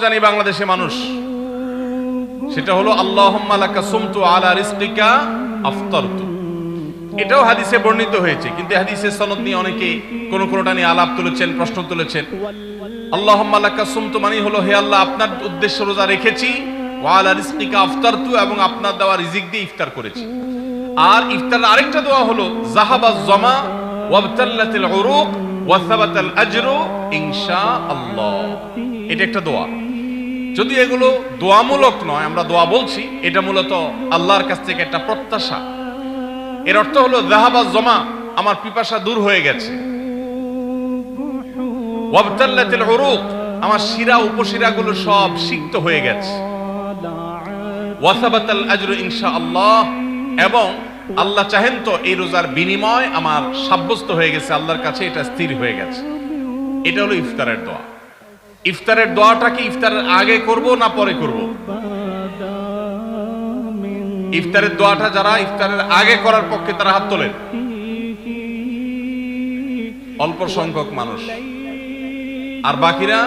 জানি বাংলাদেশে মানুষ, সেটা হলো আল্লাহুম্মা লাকা সুমতু আলা রিজকিকা আফতারতু। এটাও হাদিসে বর্ণিত হয়েছে, কিন্তু হাদিসের সনদ নিয়ে অনেকে কোনটা নিয়ে আলাপ তুলেছেন, প্রশ্ন তুলেছেন। আল্লাহুম্মা লাকা সুমতু মানে হলো, হে আল্লাহ, আপনার উদ্দেশ্যে রোজা রেখেছি, ওয়া আলা রিজকিকা আফতারতু, এবং আপনার দেওয়া রিজিক দিয়ে ইফতার করেছি। আর ইফতারের আরেকটা দোয়া হলো যাহাবাজ জামা ওয়াবতাল্লাতিল উরুক ওয়া সাবাতাল আজরু ইনশাআল্লাহ। এটা একটা দোয়া। যদি এগুলো দোয়ামূলক নয়, আমরা দোয়া বলছি, এটা মূলত আল্লাহর কাছ থেকে একটা প্রত্যাশা। এর অর্থ হলো যাহাবাজ জামা, আমার পিপাসা দূর হয়ে গেছে। ওয়াবতাল্লাতিল উরুক, আমার শিরা উপশিরাগুলো সব সিক্ত হয়ে গেছে। ওয়া সাবাতাল আজরু ইনশাআল্লাহ, এবং আল্লাহ চাহেন তো এই রোজার বিনিময় আমার সাব্যস্ত হয়ে গেছে, আল্লাহর কাছে এটা স্থির হয়ে গেছে। এটা হলো ইফতারের দোয়া। ইফতারের দোয়াটা কি ইফতারের আগে করব না পরে করব? ইফতারের দোয়াটা যারা ইফতারের আগে করার পক্ষে তারা হাত তোলেন। অল্প সংখ্যক মানুষ। আর বাকিরা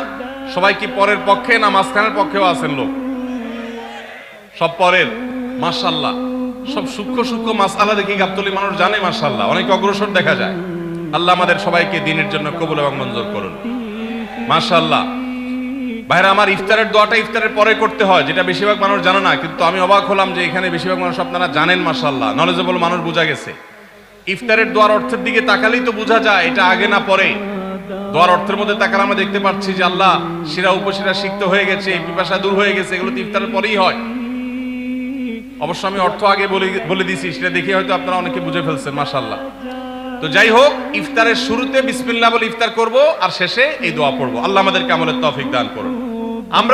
সবাই কি পরের পক্ষে না মাঝখানের পক্ষেও আছেন লোক? সব পরের। মাশাআল্লাহ, সব সূক্ষ্ম সূক্ষ্ম মাসআলা দেখি গাবতলী মানুষ জানে, মাশাআল্লাহ, অনেক অগ্রসর দেখা যায়। আল্লাহ আমাদের সবাইকে দ্বীনের জন্য কবুল এবং মঞ্জুর করুন, মাশাআল্লাহ। ভাইরা আমার, ইফতারের দোয়াটা ইফতারের পরে করতে হয়, যেটা বেশিরভাগ মানুষ জানে না। কিন্তু আমি অবাক হলাম যে এখানে বেশিরভাগ মানুষ আপনারা জানেন, মাশাআল্লাহ, নলেজেবল মানুষ, বোঝা গেছে। ইফতারের দোয়ার অর্থের দিকে তাকালেই তো বোঝা যায় এটা আগে না পরে। দোয়ার অর্থের মধ্যে তাকালে আমরা দেখতে পাচ্ছি যে আল্লাহ শিরা উপশিরা সিক্ত হয়ে গেছে, পিপাসা দূর হয়ে গেছে, এগুলো তো ইফতারের পরেই হয়। অবশ্য আমি অর্থ আগে বলে দিয়েছি, সেটা দেখে হয়তো আপনারা অনেকে বুঝে ফেলছেন, মাশাআল্লাহ। তো যাই হোক, ইফতারের শুরুতে বিসমিল্লাহ বলে ইফতার করব, আর শেষে এই দোয়া পড়বো। আল্লাহ আমাদেরকে আমলের তৌফিক দান করুন। আমরা